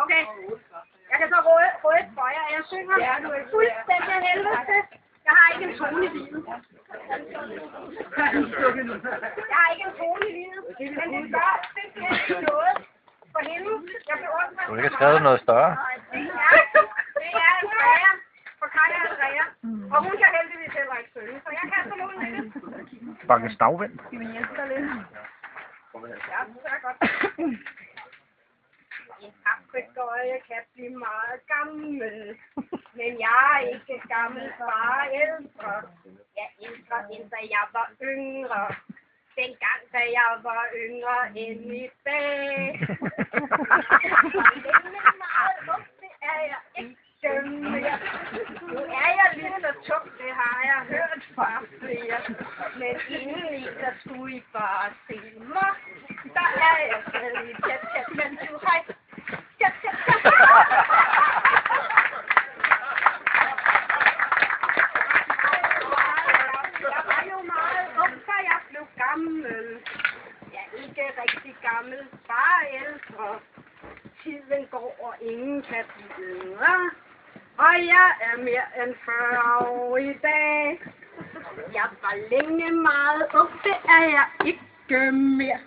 Okay. Jeg kan så røde for jer. Jeg synger fuldstændig af helvede til. Jeg har ikke en tone i livet. Jeg har ikke en tone i livet. Men det gør simpelthen noget for hende. Jeg beundrer. Du har ikke skrevet noget større? Det er en træer. For Kaja er træer. Og hun kan heldigvis heller ikke synge. Så jeg kan så nogen med det. Bakke stavvind. Skal vi hjælpe dig lidt? Ja, det er godt. En papegøje kan blive meget gammel, men jeg er ikke gammel, bare ældre. Jeg er ældre, end da jeg var yngre. Dengang, da jeg var yngre end i dag. Det er jeg ikke mere. Nu er jeg lige så tung, det har jeg hørt fra flere. Men indeni, der skulle I bare se mig. Der er jeg selv i tæt, men du har ikke. Jeg var jo meget ung, før jeg blev gammel. Jeg er ikke rigtig gammel, bare ældre. Tiden går, og ingen kan blive yngre. Og jeg er mere end 40 år i dag. Jeg var længe meget ung, det er jeg ikke mere.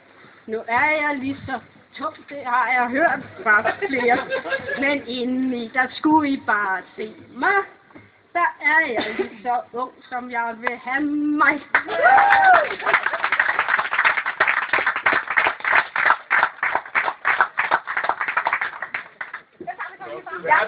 Nu er jeg lige så tung, det har jeg hørt fra flere. Men indeni, der skulle I bare se mig. Der er jeg lige så ung, som jeg vil have mig. Ja.